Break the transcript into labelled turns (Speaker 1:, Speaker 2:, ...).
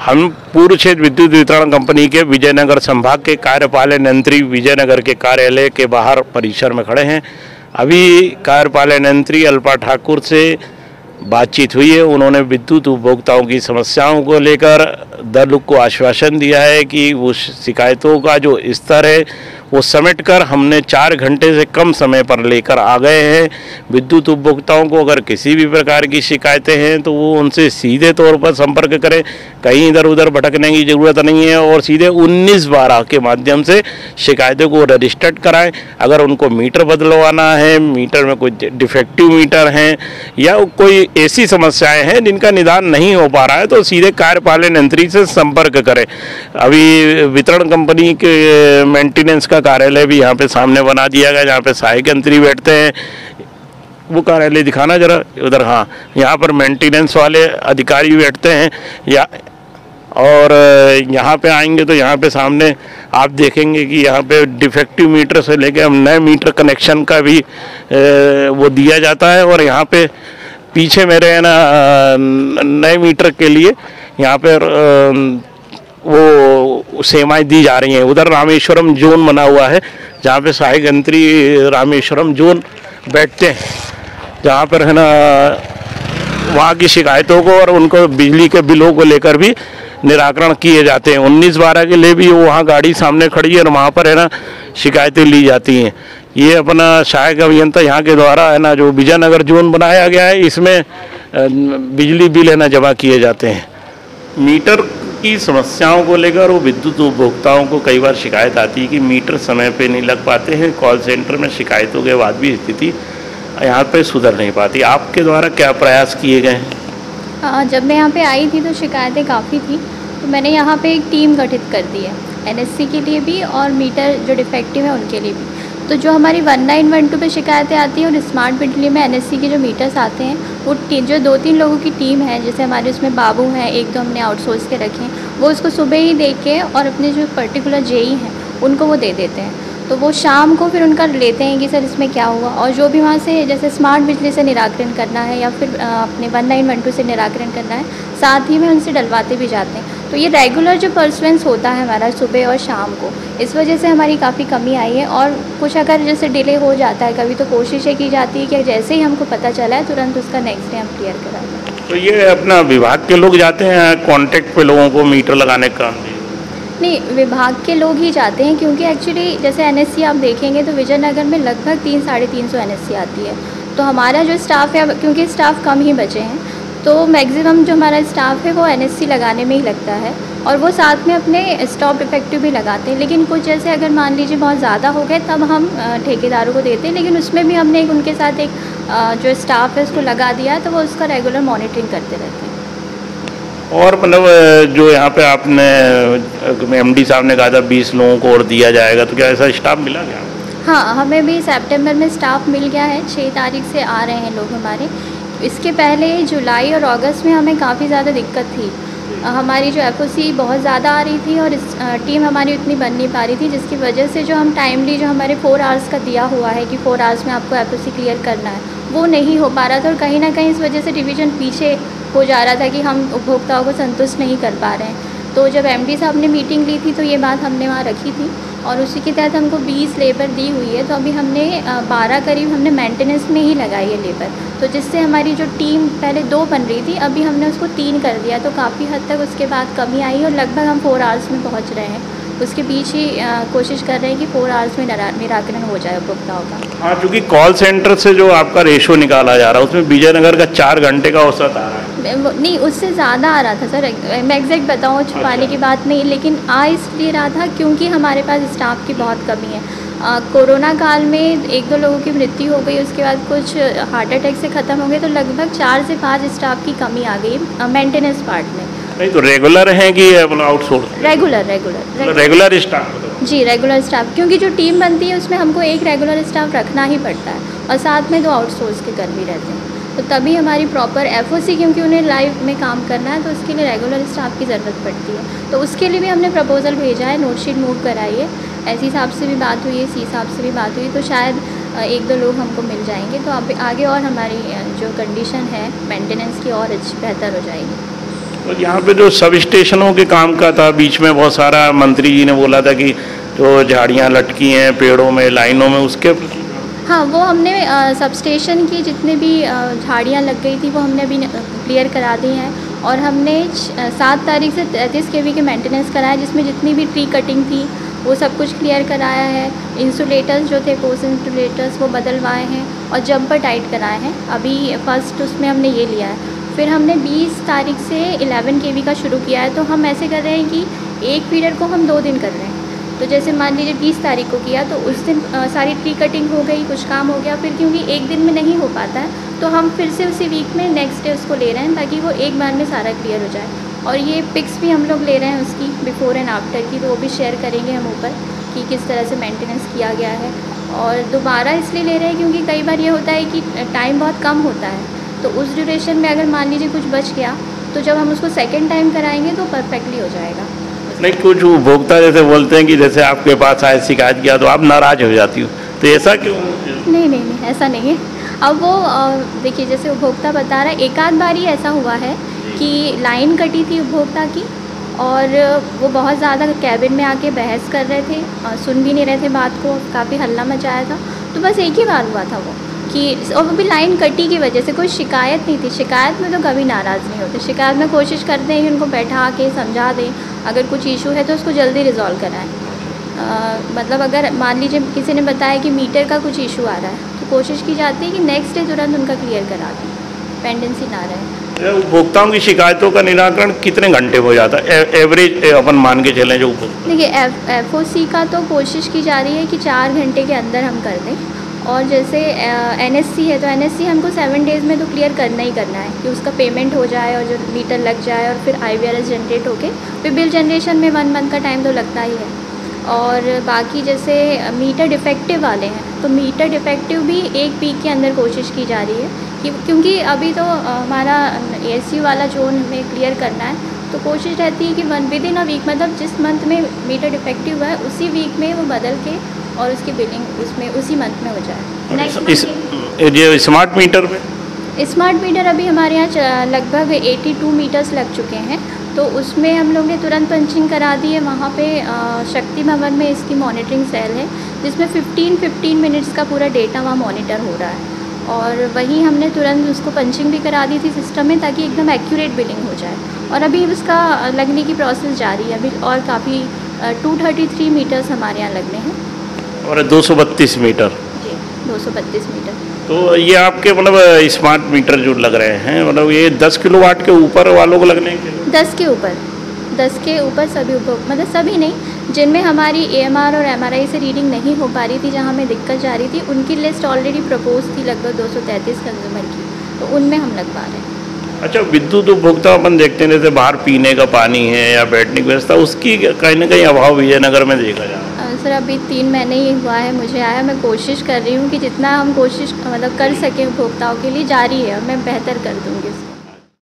Speaker 1: हम पूर्व क्षेत्र विद्युत वितरण कंपनी के विजयनगर संभाग के कार्यपालन यंत्री विजयनगर के कार्यालय के बाहर परिसर में खड़े हैं। अभी कार्यपालन यंत्री अल्पा ठाकुर से बातचीत हुई है। उन्होंने विद्युत उपभोक्ताओं की समस्याओं को लेकर दल को आश्वासन दिया है कि वो शिकायतों का जो स्तर है वो समेटकर हमने 4 घंटे से कम समय पर लेकर आ गए हैं। विद्युत उपभोक्ताओं को अगर किसी भी प्रकार की शिकायतें हैं तो वो उनसे सीधे तौर पर संपर्क करें, कहीं इधर उधर भटकने की ज़रूरत नहीं है और सीधे 1912 के माध्यम से शिकायतों को रजिस्टर्ड कराएं। अगर उनको मीटर बदलवाना है, मीटर में कोई डिफेक्टिव मीटर हैं या कोई ऐसी समस्याएं हैं जिनका निदान नहीं हो पा रहा है तो सीधे कार्यपालन यंत्री से संपर्क करें। अभी वितरण कंपनी के मेंटेनेंस का कार्यालय भी यहाँ पे सामने बना दिया गया, जहाँ पे सहायक यंत्री बैठते हैं। वो कार्यालय दिखाना जरा उधर, हाँ, यहाँ पर मेंटेनेंस वाले अधिकारी बैठते हैं या और यहाँ पे आएंगे तो यहाँ पे सामने आप देखेंगे कि यहाँ पे डिफेक्टिव मीटर से लेके हम नए मीटर कनेक्शन का भी वो दिया जाता है। और यहाँ पे पीछे मेरे है ना नए मीटर के लिए यहाँ पर वो सेवाएं दी जा रही हैं। उधर रामेश्वरम जोन बना हुआ है जहाँ पे सहायक यंत्री रामेश्वरम जोन बैठते हैं, जहाँ पर है ना वहाँ की शिकायतों को और उनको बिजली के बिलों को लेकर भी निराकरण किए जाते हैं। 1912 के लिए भी वहाँ गाड़ी सामने खड़ी है और वहाँ पर है ना शिकायतें ली जाती हैं। ये अपना सहायक अभियंता यहाँ के द्वारा है ना जो विजयनगर जोन बनाया गया है, इसमें बिजली बिल है ना जमा किए जाते हैं। मीटर की समस्याओं को लेकर वो विद्युत उपभोक्ताओं को कई बार शिकायत आती है कि मीटर समय पे नहीं लग पाते हैं। कॉल सेंटर में शिकायतों के बाद भी स्थिति यहाँ पे सुधर नहीं पाती। आपके द्वारा क्या प्रयास किए गए हैं?
Speaker 2: जब मैं यहाँ पे आई थी तो शिकायतें काफ़ी थी, तो मैंने यहाँ पे एक टीम गठित कर दी है एनएससी के लिए भी और मीटर जो डिफेक्टिव है उनके लिए भी। तो जो हमारी 1912 पे शिकायतें आती हैं और स्मार्ट बिजली में एनएससी के जो मीटर्स आते हैं वो जो 2-3 लोगों की टीम है, जैसे हमारे उसमें बाबू हैं, एक दो हमने आउटसोर्स के रखे हैं, वो उसको सुबह ही देख के और अपने जो पर्टिकुलर जेई हैं उनको वो दे देते हैं। तो वो शाम को फिर उनका लेते हैं कि सर इसमें क्या हुआ, और जो भी वहाँ से जैसे स्मार्ट बिजली से निराकरण करना है या फिर अपने 1912 से निराकरण करना है, साथ ही में उनसे डलवाते भी जाते हैं। तो ये रेगुलर जो परसुएंस होता है हमारा सुबह और शाम को, इस वजह से हमारी काफ़ी कमी आई है। और कुछ अगर जैसे डिले हो जाता है कभी, तो कोशिश ये की जाती है कि जैसे ही हमको पता चला है तुरंत उसका नेक्स्ट डे हम क्लियर कराएं।
Speaker 1: तो ये अपना विभाग के लोग जाते हैं कॉन्ट्रैक्ट पे लोगों को मीटर लगाने का?
Speaker 2: नहीं, विभाग के लोग ही जाते हैं, क्योंकि एक्चुअली जैसे एनएससी आप देखेंगे तो विजयनगर में लगभग 300-350 एनएससी आती है। तो हमारा जो स्टाफ है, क्योंकि स्टाफ कम ही बचे हैं, तो मैक्सिमम जो हमारा स्टाफ है वो एनएससी लगाने में ही लगता है और वो साथ में अपने स्टॉप इफेक्टिव भी लगाते हैं। लेकिन कुछ जैसे अगर मान लीजिए बहुत ज़्यादा हो गए तब हम ठेकेदारों को देते हैं, लेकिन उसमें भी हमने उनके साथ एक जो स्टाफ है उसको लगा दिया है, तो वो उसका रेगुलर मॉनिटरिंग करते रहते हैं।
Speaker 1: और मतलब जो यहाँ पे आपने एमडी साहब ने कहा था 20 लोगों को और दिया जाएगा, तो क्या ऐसा स्टाफ मिला क्या?
Speaker 2: हाँ, हमें भी सितंबर में स्टाफ मिल गया है। 6 तारीख से आ रहे हैं लोग हमारे। इसके पहले जुलाई और अगस्त में हमें काफ़ी ज़्यादा दिक्कत थी। हमारी जो एफओसी बहुत ज़्यादा आ रही थी और टीम हमारी उतनी बन नहीं पा रही थी, जिसकी वजह से जो हम टाइमली जो हमारे 4 आवर्स का दिया हुआ है कि 4 आवर्स में आपको एफओसी क्लियर करना है, वो नहीं हो पा रहा था। और कहीं ना कहीं इस वजह से डिवीज़न पीछे हो जा रहा था कि हम उपभोक्ताओं को संतुष्ट नहीं कर पा रहे हैं। तो जब एमडी साहब ने मीटिंग ली थी तो ये बात हमने वहाँ रखी थी और उसी के तहत हमको 20 लेबर दी हुई है। तो अभी हमने 12 करीब हमने मेंटेनेंस में ही लगाई है लेबर, तो जिससे हमारी जो टीम पहले 2 बन रही थी अभी हमने उसको 3 कर दिया। तो काफ़ी हद तक उसके बाद कमी आई और लगभग हम 4 आवर्स में पहुँच रहे हैं। उसके पीछे कोशिश कर रहे हैं कि 4 आवर्स में निराकरण हो जाए उपभोक्ताओं का।
Speaker 1: हाँ, क्योंकि कॉल सेंटर से जो आपका रेशो निकाला जा रहा है उसमें विजयनगर का 4 घंटे का औसत आ रहा है।
Speaker 2: नहीं, उससे ज़्यादा आ रहा था सर। मैं एग्जैक्ट बताऊँ, छुपाने की बात नहीं, लेकिन आ इसलिए रहा था क्योंकि हमारे पास स्टाफ की बहुत कमी है। कोरोना काल में 1-2 लोगों की मृत्यु हो गई, उसके बाद कुछ हार्ट अटैक से ख़त्म हो गए, तो लगभग 4 से 5 स्टाफ की कमी आ गई मेंटेनेंस पार्ट में।
Speaker 1: नहीं तो रेगुलर है कि आउटसोर्स? Regular staff.
Speaker 2: जी, रेगुलर स्टाफ, क्योंकि जो टीम बनती है उसमें हमको एक रेगुलर स्टाफ रखना ही पड़ता है और साथ में 2 आउटसोर्स के कर्मी रहते हैं। तो तभी हमारी प्रॉपर एफओसी, क्योंकि उन्हें लाइव में काम करना है तो उसके लिए रेगुलर स्टाफ की ज़रूरत पड़ती है। तो उसके लिए भी हमने प्रपोजल भेजा है, नोटशीट मूव कराई है। एसई साहब से भी बात हुई है, सी साहब से भी बात हुई, तो शायद 1-2 लोग हमको मिल जाएंगे। तो अब आगे और हमारी जो कंडीशन है मेंटेनेंस की और अच्छी बेहतर हो जाएगी।
Speaker 1: और यहाँ पे जो सब स्टेशनों के काम का था, बीच में बहुत सारा मंत्री जी ने बोला था कि जो झाड़ियाँ लटकी हैं पेड़ों में, लाइनों में, उसके
Speaker 2: हाँ, वो हमने सब स्टेशन की जितने भी झाड़ियाँ लग गई थी वो हमने अभी क्लियर करा दी हैं। और हमने 7 तारीख से 33 kV के मेंटेनेंस कराया, जिसमें जितनी भी ट्री कटिंग थी वो सब कुछ क्लियर कराया है। इंसुलेटर्स जो थे, पोस्ट इंसुलेटर्स, वो बदलवाए हैं और जंपर टाइट कराए हैं। अभी फर्स्ट उसमें हमने ये लिया है। फिर हमने 20 तारीख से 11 kV का शुरू किया है। तो हम ऐसे कर रहे हैं कि एक पीरियड को हम 2 दिन कर रहे हैं। तो जैसे मान लीजिए 20 तारीख को किया तो उस दिन सारी ट्री कटिंग हो गई, कुछ काम हो गया। फिर क्योंकि एक दिन में नहीं हो पाता है तो हम फिर से उसी वीक में नेक्स्ट डे उसको ले रहे हैं, ताकि वो एक बार में सारा क्लियर हो जाए। और ये पिक्स भी हम लोग ले रहे हैं उसकी, बिफ़ोर एंड आफ्टर की, तो वो भी शेयर करेंगे हम ऊपर कि किस तरह से मेंटेनेंस किया गया है। और दोबारा इसलिए ले रहे हैं क्योंकि कई बार ये होता है कि टाइम बहुत कम होता है, तो उस ड्यूरेशन में अगर मान लीजिए कुछ बच गया तो जब हम उसको सेकेंड टाइम कराएंगे तो परफेक्टली हो जाएगा।
Speaker 1: नहीं, कुछ उपभोक्ता जैसे बोलते हैं कि जैसे आपके पास आए शिकायत किया तो आप नाराज़ हो जाती हो, तो ऐसा क्यों?
Speaker 2: नहीं, ऐसा नहीं है। अब वो देखिए, जैसे उपभोक्ता बता रहा है, एक आध बार ही ऐसा हुआ है कि लाइन कटी थी उपभोक्ता की और वो बहुत ज़्यादा कैबिन में आके बहस कर रहे थे, सुन भी नहीं रहे थे बात को, काफ़ी हल्ला मचाया था। तो बस एक ही बार हुआ था वो कि, और वो भी लाइन कटी की वजह से, कोई शिकायत नहीं थी। शिकायत में तो कभी नाराज़ नहीं होते। शिकायत में कोशिश करते हैं कि उनको बैठा के समझा दें, अगर कुछ इशू है तो उसको जल्दी रिजॉल्व कराएं। मतलब अगर मान लीजिए किसी ने बताया कि मीटर का कुछ इशू आ रहा है तो कोशिश की जाती है कि नेक्स्ट डे तुरंत उनका क्लियर करा दें, पेंडेंसी ना रहे।
Speaker 1: उपभोक्ताओं की शिकायतों का निराकरण कितने घंटे हो जाता है एवरेज अपन मान के चलें? जो
Speaker 2: देखिए, FOC का तो कोशिश की जा रही है कि 4 घंटे के अंदर हम कर दें। और जैसे NSC है तो NSC हमको 7 डेज़ में तो क्लियर करना ही करना है कि उसका पेमेंट हो जाए और जो मीटर लग जाए और फिर IVRS जनरेट होके फिर बिल जनरेशन में 1 मंथ का टाइम तो लगता ही है। और बाकी जैसे मीटर डिफेक्टिव वाले हैं तो मीटर डिफेक्टिव भी 1 वीक के अंदर कोशिश की जा रही है कि, क्योंकि अभी तो हमारा ASU वाला जोन हमें क्लियर करना है, तो कोशिश रहती है कि विदिन अ वीक, मतलब जिस मंथ में मीटर डिफेक्टिव हुआ है उसी वीक में वो बदल के और उसकी बिलिंग उसमें उसी मंथ में हो जाए।
Speaker 1: ये स्मार्ट मीटर में,
Speaker 2: स्मार्ट मीटर अभी हमारे यहाँ लगभग 82 मीटर्स लग चुके हैं, तो उसमें हम लोग ने तुरंत पंचिंग करा दी है। वहाँ पे शक्ति भवन में इसकी मॉनिटरिंग सेल है जिसमें 15 मिनट्स का पूरा डेटा वहाँ मॉनिटर हो रहा है। और वहीं हमने तुरंत उसको पंचिंग भी करा दी थी सिस्टम में, ताकि एकदम एक्यूरेट बिलिंग हो जाए। और अभी उसका लगने की प्रोसेस जारी है अभी, और काफ़ी 233 मीटर्स हमारे यहाँ लगने हैं
Speaker 1: और 232 मीटर
Speaker 2: जी, 232 मीटर।
Speaker 1: तो ये आपके मतलब स्मार्ट मीटर जो लग रहे हैं, मतलब ये 10 किलोवाट के ऊपर वालों को लगने के?
Speaker 2: 10 के ऊपर सभी मतलब सभी नहीं, जिनमें हमारी AMR और MRI से रीडिंग नहीं हो पा रही थी, जहाँ हमें दिक्कत जा रही थी, उनकी लिस्ट ऑलरेडी प्रपोज थी लगभग 233 कंज्यूमर की, तो उनमें हम लगवा रहे हैं।
Speaker 1: अच्छा, विद्युत उपभोक्ता अपन देखते हैं जैसे बाहर पीने का पानी है या बैठने की व्यवस्था, उसकी कहीं ना कहीं अभाव विजयनगर में देखा जा रहा है।
Speaker 2: सर अभी 3 महीने ही हुआ है मुझे आया, मैं कोशिश कर रही हूँ कि जितना हम कोशिश मतलब कर सकें उपभोक्ताओं के लिए जारी है, और मैं बेहतर कर दूँगी।